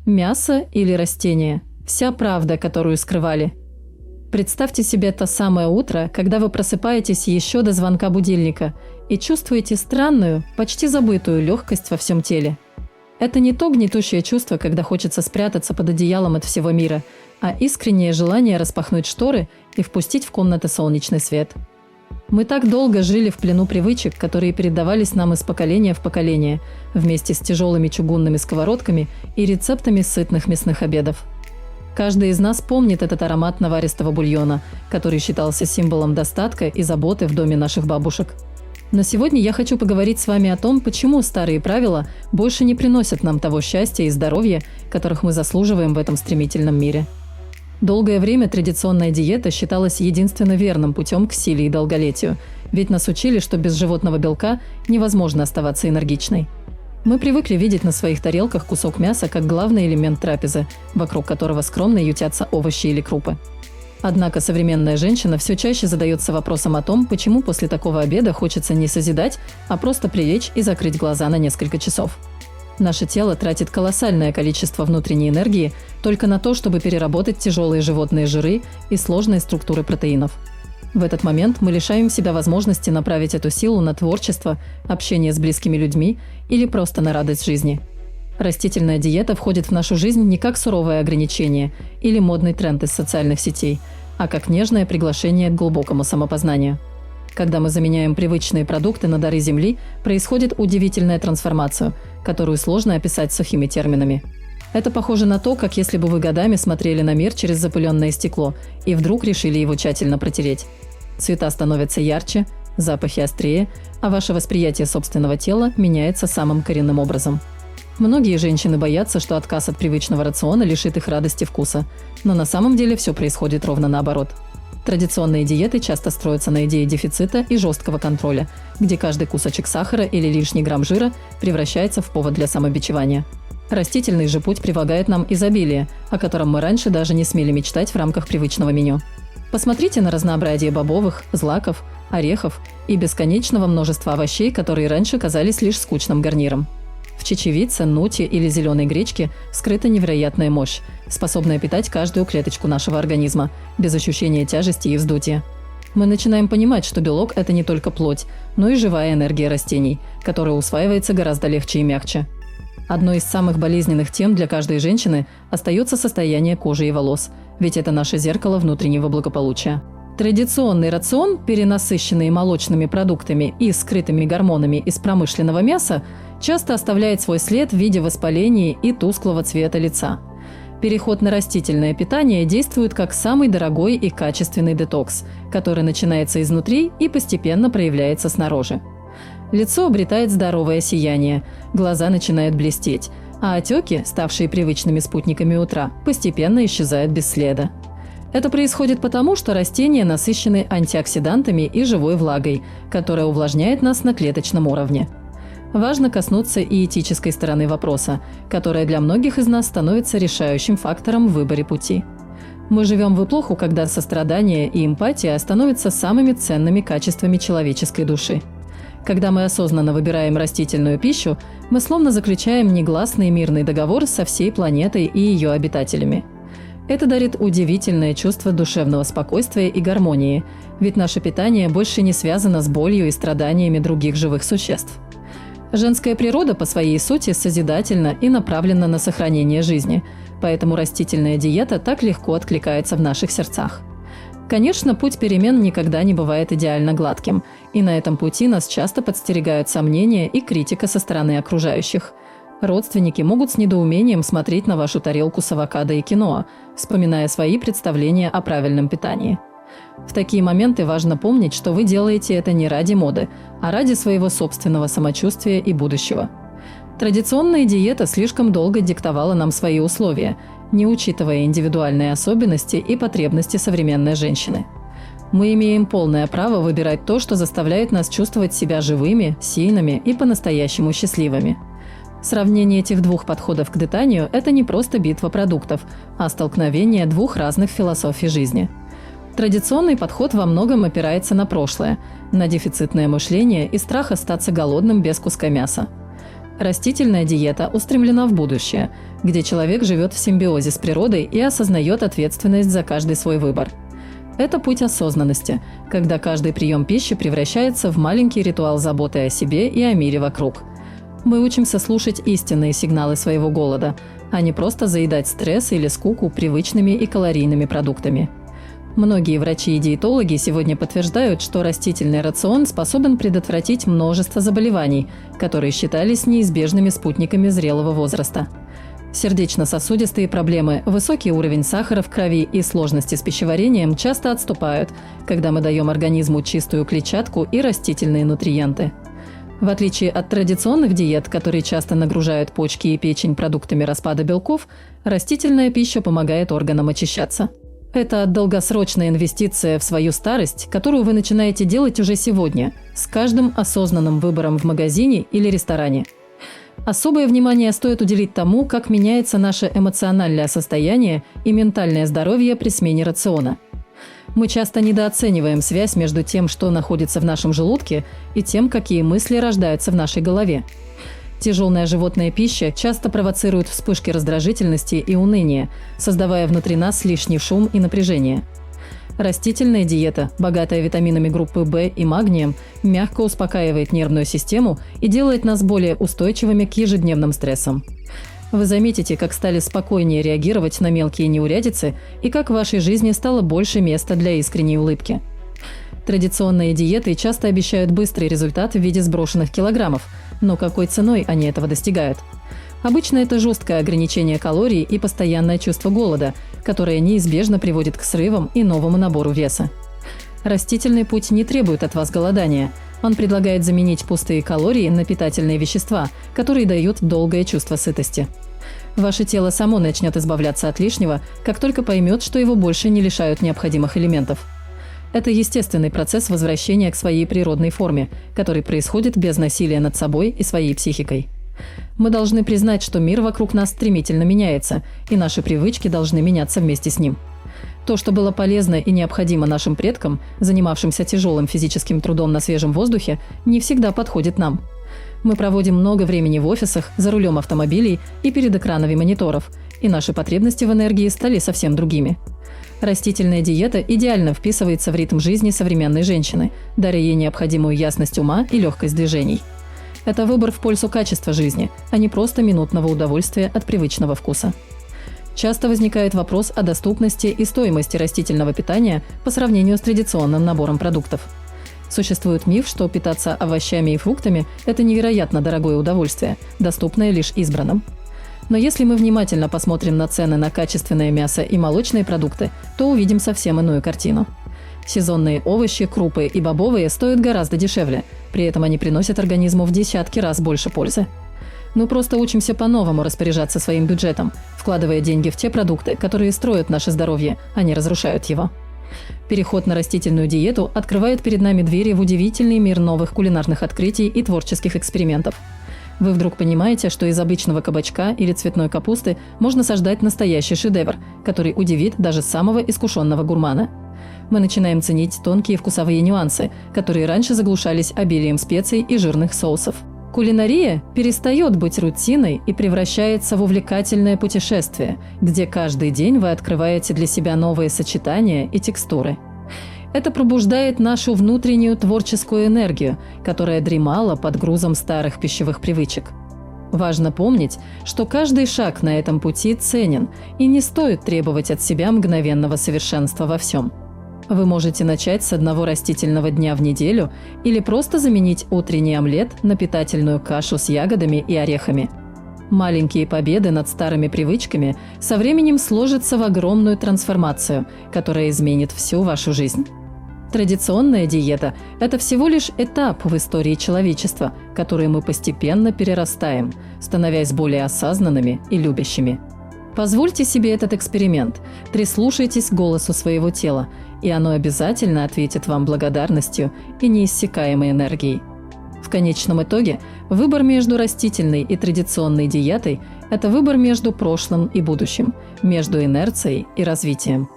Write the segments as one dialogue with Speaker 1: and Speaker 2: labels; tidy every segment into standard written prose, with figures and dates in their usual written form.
Speaker 1: Мясо или растение? Вся правда, которую скрывали. Представьте себе то самое утро, когда вы просыпаетесь еще до звонка будильника и чувствуете странную, почти забытую легкость во всем теле. Это не то гнетущее чувство, когда хочется спрятаться под одеялом от всего мира, а искреннее желание распахнуть шторы и впустить в комнаты солнечный свет. Мы так долго жили в плену привычек, которые передавались нам из поколения в поколение, вместе с тяжелыми чугунными сковородками и рецептами сытных мясных обедов. Каждый из нас помнит этот аромат наваристого бульона, который считался символом достатка и заботы в доме наших бабушек. Но сегодня я хочу поговорить с вами о том, почему старые правила больше не приносят нам того счастья и здоровья, которых мы заслуживаем в этом стремительном мире. Долгое время традиционная диета считалась единственно верным путем к силе и долголетию, ведь нас учили, что без животного белка невозможно оставаться энергичной. Мы привыкли видеть на своих тарелках кусок мяса как главный элемент трапезы, вокруг которого скромно ютятся овощи или крупы. Однако современная женщина все чаще задается вопросом о том, почему после такого обеда хочется не созидать, а просто прилечь и закрыть глаза на несколько часов. Наше тело тратит колоссальное количество внутренней энергии только на то, чтобы переработать тяжелые животные жиры и сложные структуры протеинов. В этот момент мы лишаем себя возможности направить эту силу на творчество, общение с близкими людьми или просто на радость жизни. Растительная диета входит в нашу жизнь не как суровое ограничение или модный тренд из социальных сетей, а как нежное приглашение к глубокому самопознанию. Когда мы заменяем привычные продукты на дары Земли, происходит удивительная трансформация, которую сложно описать сухими терминами. Это похоже на то, как если бы вы годами смотрели на мир через запыленное стекло и вдруг решили его тщательно протереть. Цвета становятся ярче, запахи острее, а ваше восприятие собственного тела меняется самым коренным образом. Многие женщины боятся, что отказ от привычного рациона лишит их радости вкуса, но на самом деле все происходит ровно наоборот. Традиционные диеты часто строятся на идее дефицита и жесткого контроля, где каждый кусочек сахара или лишний грамм жира превращается в повод для самобичевания. Растительный же путь предлагает нам изобилие, о котором мы раньше даже не смели мечтать в рамках привычного меню. Посмотрите на разнообразие бобовых, злаков, орехов и бесконечного множества овощей, которые раньше казались лишь скучным гарниром. В чечевице, нуте или зеленой гречке скрыта невероятная мощь, способная питать каждую клеточку нашего организма, без ощущения тяжести и вздутия. Мы начинаем понимать, что белок – это не только плоть, но и живая энергия растений, которая усваивается гораздо легче и мягче. Одной из самых болезненных тем для каждой женщины остается состояние кожи и волос, ведь это наше зеркало внутреннего благополучия. Традиционный рацион, перенасыщенный молочными продуктами и скрытыми гормонами из промышленного мяса, часто оставляет свой след в виде воспалений и тусклого цвета лица. Переход на растительное питание действует как самый дорогой и качественный детокс, который начинается изнутри и постепенно проявляется снаружи. Лицо обретает здоровое сияние, глаза начинают блестеть, а отеки, ставшие привычными спутниками утра, постепенно исчезают без следа. Это происходит потому, что растения насыщены антиоксидантами и живой влагой, которая увлажняет нас на клеточном уровне. Важно коснуться и этической стороны вопроса, которая для многих из нас становится решающим фактором в выборе пути. Мы живем в эпоху, когда сострадание и эмпатия становятся самыми ценными качествами человеческой души. Когда мы осознанно выбираем растительную пищу, мы словно заключаем негласный мирный договор со всей планетой и ее обитателями. Это дарит удивительное чувство душевного спокойствия и гармонии, ведь наше питание больше не связано с болью и страданиями других живых существ. Женская природа по своей сути созидательна и направлена на сохранение жизни, поэтому растительная диета так легко откликается в наших сердцах. Конечно, путь перемен никогда не бывает идеально гладким, и на этом пути нас часто подстерегают сомнения и критика со стороны окружающих. Родственники могут с недоумением смотреть на вашу тарелку с авокадо и киноа, вспоминая свои представления о правильном питании. В такие моменты важно помнить, что вы делаете это не ради моды, а ради своего собственного самочувствия и будущего. Традиционная диета слишком долго диктовала нам свои условия, не учитывая индивидуальные особенности и потребности современной женщины. Мы имеем полное право выбирать то, что заставляет нас чувствовать себя живыми, сильными и по-настоящему счастливыми. Сравнение этих двух подходов к питанию – это не просто битва продуктов, а столкновение двух разных философий жизни. Традиционный подход во многом опирается на прошлое, на дефицитное мышление и страх остаться голодным без куска мяса. Растительная диета устремлена в будущее, где человек живет в симбиозе с природой и осознает ответственность за каждый свой выбор. Это путь осознанности, когда каждый прием пищи превращается в маленький ритуал заботы о себе и о мире вокруг. Мы учимся слушать истинные сигналы своего голода, а не просто заедать стресс или скуку привычными и калорийными продуктами. Многие врачи и диетологи сегодня подтверждают, что растительный рацион способен предотвратить множество заболеваний, которые считались неизбежными спутниками зрелого возраста. Сердечно-сосудистые проблемы, высокий уровень сахара в крови и сложности с пищеварением часто отступают, когда мы даем организму чистую клетчатку и растительные нутриенты. В отличие от традиционных диет, которые часто нагружают почки и печень продуктами распада белков, растительная пища помогает органам очищаться. Это долгосрочная инвестиция в свою старость, которую вы начинаете делать уже сегодня, с каждым осознанным выбором в магазине или ресторане. Особое внимание стоит уделить тому, как меняется наше эмоциональное состояние и ментальное здоровье при смене рациона. Мы часто недооцениваем связь между тем, что находится в нашем желудке, и тем, какие мысли рождаются в нашей голове. Тяжелая животная пища часто провоцирует вспышки раздражительности и уныния, создавая внутри нас лишний шум и напряжение. Растительная диета, богатая витаминами группы В и магнием, мягко успокаивает нервную систему и делает нас более устойчивыми к ежедневным стрессам. Вы заметите, как стали спокойнее реагировать на мелкие неурядицы и как в вашей жизни стало больше места для искренней улыбки. Традиционные диеты часто обещают быстрый результат в виде сброшенных килограммов, но какой ценой они этого достигают? Обычно это жесткое ограничение калорий и постоянное чувство голода, которое неизбежно приводит к срывам и новому набору веса. Растительный путь не требует от вас голодания. Он предлагает заменить пустые калории на питательные вещества, которые дают долгое чувство сытости. Ваше тело само начнет избавляться от лишнего, как только поймет, что его больше не лишают необходимых элементов. Это естественный процесс возвращения к своей природной форме, который происходит без насилия над собой и своей психикой. Мы должны признать, что мир вокруг нас стремительно меняется, и наши привычки должны меняться вместе с ним. То, что было полезно и необходимо нашим предкам, занимавшимся тяжелым физическим трудом на свежем воздухе, не всегда подходит нам. Мы проводим много времени в офисах, за рулем автомобилей и перед экранами мониторов, и наши потребности в энергии стали совсем другими. Растительная диета идеально вписывается в ритм жизни современной женщины, даря ей необходимую ясность ума и легкость движений. Это выбор в пользу качества жизни, а не просто минутного удовольствия от привычного вкуса. Часто возникает вопрос о доступности и стоимости растительного питания по сравнению с традиционным набором продуктов. Существует миф, что питаться овощами и фруктами – это невероятно дорогое удовольствие, доступное лишь избранным. Но если мы внимательно посмотрим на цены на качественное мясо и молочные продукты, то увидим совсем иную картину. Сезонные овощи, крупы и бобовые стоят гораздо дешевле, при этом они приносят организму в десятки раз больше пользы. Мы просто учимся по-новому распоряжаться своим бюджетом, вкладывая деньги в те продукты, которые строят наше здоровье, а не разрушают его. Переход на растительную диету открывает перед нами двери в удивительный мир новых кулинарных открытий и творческих экспериментов. Вы вдруг понимаете, что из обычного кабачка или цветной капусты можно создать настоящий шедевр, который удивит даже самого искушенного гурмана. Мы начинаем ценить тонкие вкусовые нюансы, которые раньше заглушались обилием специй и жирных соусов. Кулинария перестает быть рутиной и превращается в увлекательное путешествие, где каждый день вы открываете для себя новые сочетания и текстуры. Это пробуждает нашу внутреннюю творческую энергию, которая дремала под грузом старых пищевых привычек. Важно помнить, что каждый шаг на этом пути ценен, и не стоит требовать от себя мгновенного совершенства во всем. Вы можете начать с одного растительного дня в неделю или просто заменить утренний омлет на питательную кашу с ягодами и орехами. Маленькие победы над старыми привычками со временем сложатся в огромную трансформацию, которая изменит всю вашу жизнь. Традиционная диета – это всего лишь этап в истории человечества, который мы постепенно перерастаем, становясь более осознанными и любящими. Позвольте себе этот эксперимент, прислушайтесь к голосу своего тела, и оно обязательно ответит вам благодарностью и неиссякаемой энергией. В конечном итоге, выбор между растительной и традиционной диетой – это выбор между прошлым и будущим, между инерцией и развитием.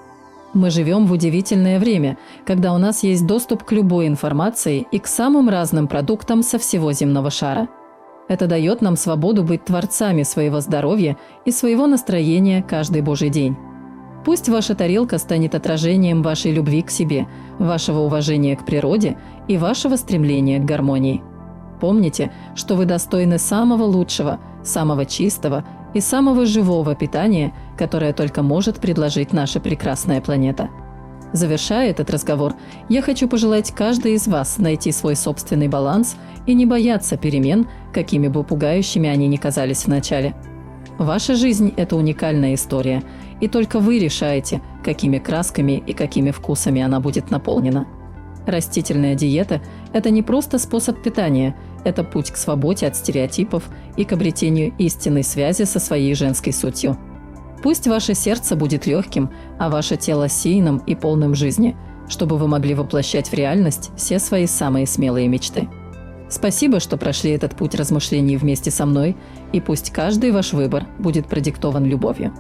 Speaker 1: Мы живем в удивительное время, когда у нас есть доступ к любой информации и к самым разным продуктам со всего земного шара. Это дает нам свободу быть творцами своего здоровья и своего настроения каждый божий день. Пусть ваша тарелка станет отражением вашей любви к себе, вашего уважения к природе и вашего стремления к гармонии. Помните, что вы достойны самого лучшего, самого чистого и самого живого питания, которое только может предложить наша прекрасная планета. Завершая этот разговор, я хочу пожелать каждой из вас найти свой собственный баланс и не бояться перемен, какими бы пугающими они ни казались вначале. Ваша жизнь – это уникальная история, и только вы решаете, какими красками и какими вкусами она будет наполнена. Растительная диета – это не просто способ питания, это путь к свободе от стереотипов и к обретению истинной связи со своей женской сутью. Пусть ваше сердце будет легким, а ваше тело сильным и полным жизни, чтобы вы могли воплощать в реальность все свои самые смелые мечты. Спасибо, что прошли этот путь размышлений вместе со мной, и пусть каждый ваш выбор будет продиктован любовью.